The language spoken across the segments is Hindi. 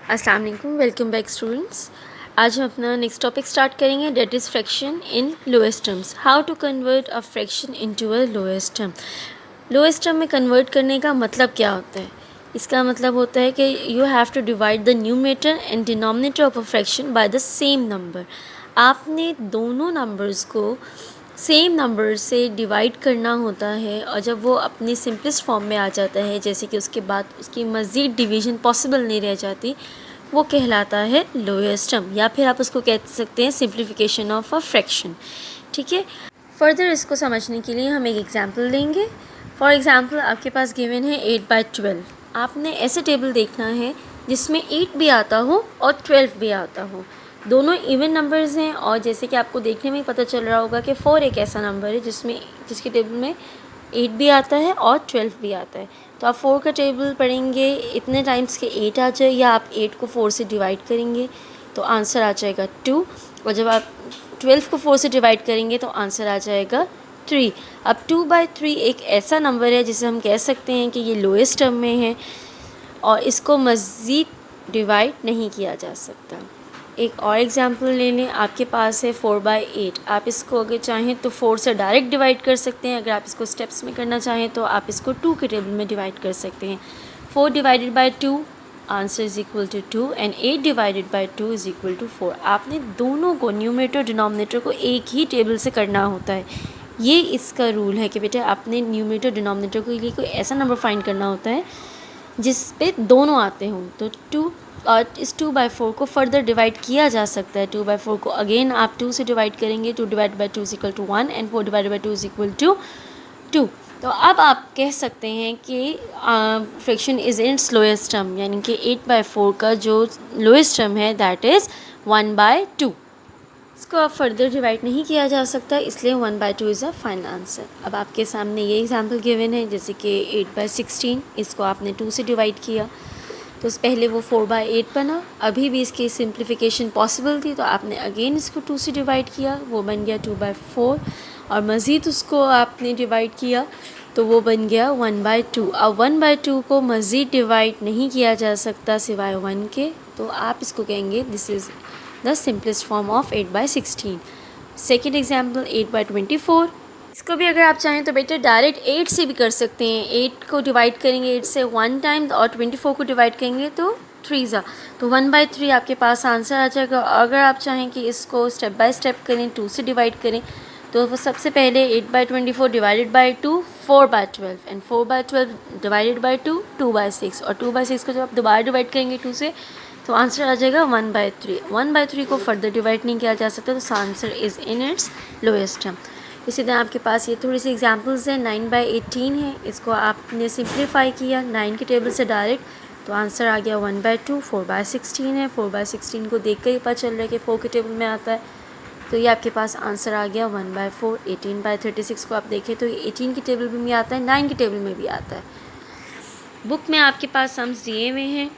अस्सलाम वालेकुम, वेलकम बैक स्टूडेंट्स। आज हम अपना नेक्स्ट टॉपिक स्टार्ट करेंगे, that is fraction in lowest terms. How to convert a fraction into a lowest term. Lowest term में कन्वर्ट करने का मतलब क्या होता है? इसका मतलब होता है कि you have to divide the numerator and denominator of a fraction by the same number. आपने दोनों नंबर्स को सेम नंबर से डिवाइड करना होता है, और जब वो अपनी सिंपलेस्ट फॉर्म में आ जाता है, जैसे कि उसके बाद उसकी मज़ीद डिवीज़न पॉसिबल नहीं रह जाती, वो कहलाता है लोएस्ट टर्म, या फिर आप उसको कह सकते हैं सिंप्लीफिकेशन ऑफ अ फ्रैक्शन। ठीक है, फर्दर इसको समझने के लिए हम एक एग्जांपल लेंगे। फॉर एग्जांपल आपके पास गिवन है 8/12। आपने ऐसे टेबल देखना है जिसमें 8 भी आता हो और 12 भी आता हो, दोनों इवन नंबर्स हैं। और जैसे कि आपको देखने में ही पता चल रहा होगा कि 4 एक ऐसा नंबर है जिसके टेबल में 8 भी आता है और 12 भी आता है। तो आप 4 का टेबल पढ़ेंगे इतने टाइम्स के 8 आ जाए, या आप 8 को 4 से डिवाइड करेंगे तो आंसर आ जाएगा 2। और जब आप 12 को 4 से डिवाइड करेंगे तो आंसर आ जाएगा 3। अब 2/3 एक ऐसा नंबर है जिसे हम कह सकते हैं कि ये लोएस्ट टर्म में है और इसको मज़ीद डिवाइड नहीं किया जा सकता। एक और एग्जांपल ले लें, आपके पास है 4/8। आप इसको अगर चाहें तो 4 से डायरेक्ट डिवाइड कर सकते हैं। अगर आप इसको स्टेप्स में करना चाहें तो आप इसको 2 के टेबल में डिवाइड कर सकते हैं। 4 divided by 2 answer is equal to 2 and 8 divided by 2 is equal to 4। आपने दोनों को न्यूमरेटर डिनोमिनेटर को एक ही टेबल से करना होता है। ये इसका रूल है कि बेटा आपने न्यूमरेटर डिनोमिनेटर के लिए कोई ऐसा नंबर फाइंड करना होता है जिस पे दोनों आते हों। तो 2 और इस 2/4 को फर्दर डिवाइड किया जा सकता है। 2/4 को अगेन आप 2 से डिवाइड करेंगे, 2 divide by 2 is equal to 1 and 4 divide by 2 is equal to 2। तो अब आप कह सकते हैं कि fraction is in its lowest term, यानी कि 8/4 का जो लोएस्ट टर्म है दैट इज़ 1/2। इसको अब फर्दर डिवाइड नहीं किया जा सकता, इसलिए 1/2 इज़ अ फाइनल आंसर। अब आपके सामने ये एग्जांपल गिवन है, जैसे कि 8/16, इसको आपने 2 से डिवाइड किया तो पहले वो 4/8 बना। अभी भी इसकी सिंप्लीफिकेशन पॉसिबल थी तो आपने अगेन इसको 2 से डिवाइड किया, वो बन गया 2/4, और मज़ीद उसको आपने डिवाइड किया तो वो बन गया 1/2। अब 1/2 को मज़ीद डिवाइड नहीं किया जा सकता सिवाय 1 के, तो आप इसको कहेंगे this is the simplest form of 8/16। Second example 8/24। इसको भी अगर आप चाहें तो बेटा डायरेक्ट 8 से भी कर सकते हैं। 8 को डिवाइड करेंगे 8 से 1 टाइम, और 24 को डिवाइड करेंगे तो 3 ज़ा, तो 1/3 आपके पास आंसर आ जाएगा। अगर आप चाहें कि इसको स्टेप बाय स्टेप करें, 2 से डिवाइड करें, तो वो सबसे पहले 8/24 divided by 2 4/12 and 4/12 divided by 2 2/6, और 2/6 को जब आप दोबारा डिवाइड करेंगे 2 से तो आंसर आ जाएगा 1/3। 1/3 को फर्दर डिवाइड नहीं किया जा सकता, तो answer is in its lowest term. इसी तरह आपके पास ये थोड़ी सी एग्जांपल्स हैं। 9/18 है, इसको आपने सिंप्लीफाई किया 9 के टेबल से डायरेक्ट, तो आंसर आ गया 1/2। 4/16 है, 4/16 को देख कर ही पता चल रहा है कि 4 के टेबल में आता है, तो ये आपके पास आंसर आ गया 1/4। 18/36 को आप देखें तो ये 18 के टेबल में भी आता है, 9 के टेबल में भी आता है। बुक में आपके पास सम्स दिए हुए हैं,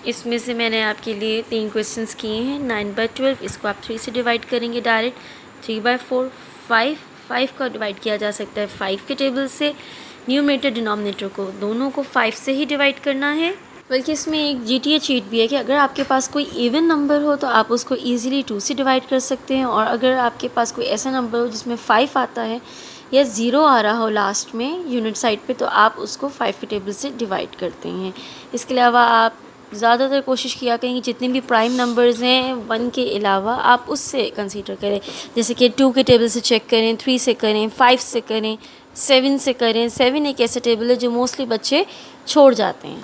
इसमें से मैंने आपके लिए 3 क्वेश्चंस किए हैं। 9/12 इसको आप 3 से डिवाइड करेंगे डायरेक्ट। 3/4 5 का डिवाइड किया जा सकता है 5 के टेबल से। न्यूमरेटर डिनोमिनेटर को दोनों को 5 से ही डिवाइड करना है। बल्कि इसमें एक GTA चीट भी है कि अगर आपके पास कोई इवन नंबर हो तो आप उसको ईज़िली 2 से डिवाइड कर सकते हैं, और अगर आपके पास कोई ऐसा नंबर हो जिसमें 5 आता है या 0 आ रहा हो लास्ट में यूनिट साइड पे, तो आप उसको 5 के टेबल से डिवाइड करते हैं। इसके अलावा आप ज़्यादातर कोशिश किया करें कि जितने भी प्राइम नंबर्स हैं 1 के अलावा आप उससे कंसीडर करें, जैसे कि 2 के टेबल से चेक करें, 3 से करें, 5 से करें, 7 से करें। 7 एक ऐसा टेबल है जो मोस्टली बच्चे छोड़ जाते हैं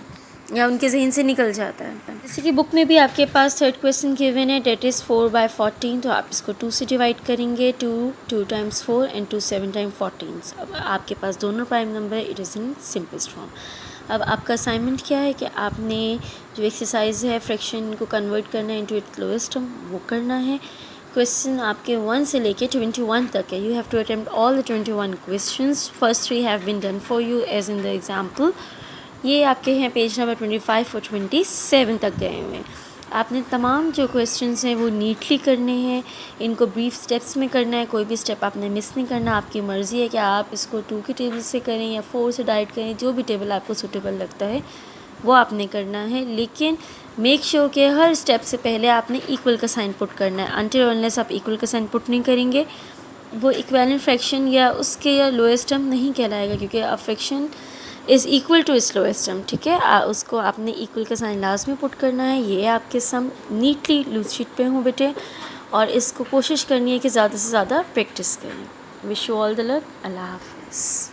या उनके जहन से निकल जाता है। जैसे कि बुक में भी आपके पास थर्ड क्वेश्चन गिवन है, डेट इज़ 4/14, तो आप इसको 2 से डिवाइड करेंगे। 2 टाइम्स 4 एंड 2 7 टाइम्स 14। अब आपके पास दोनों प्राइम नंबर है, it is in simplest form. अब आपका असाइनमेंट क्या है कि आपने जो एक्सरसाइज है फ्रैक्शन को कन्वर्ट करना है इनटू इट्स लोएस्ट टर्म, वो करना है। क्वेश्चन आपके 1 से लेके 21 तक है। You have to attempt all the 21 questions. First 3 have been done for you as in the example. ये आपके हैं पेज नंबर 25 और 27 तक गए हुए हैं। आपने तमाम जो क्वेश्चंस हैं वो नीटली करने हैं, इनको ब्रीफ स्टेप्स में करना है, कोई भी स्टेप आपने मिस नहीं करना। आपकी मर्ज़ी है कि आप इसको 2 के टेबल से करें या 4 से डाइट करें, जो भी टेबल आपको सूटेबल लगता है वो आपने करना है। लेकिन मेक श्योर कि हर स्टेप से पहले आपने इक्वल का साइन पुट करना है। अनटिल अनलेस आप इक्वल का साइन पुट नहीं करेंगे वो इक्विवेलेंट फ्रैक्शन या उसके या लोएस्ट टर्म नहीं कहलाएगा, क्योंकि a fraction is equal to its lowest term. ठीक है, उसको आपने इक्वल का साइन लास्ट में पुट करना है। ये आपके सम नीटली लूज शीट पे हों बेटे, और इसको कोशिश करनी है कि ज़्यादा से ज़्यादा प्रैक्टिस करें। Wish you all the luck. अल्लाह हाफिज़।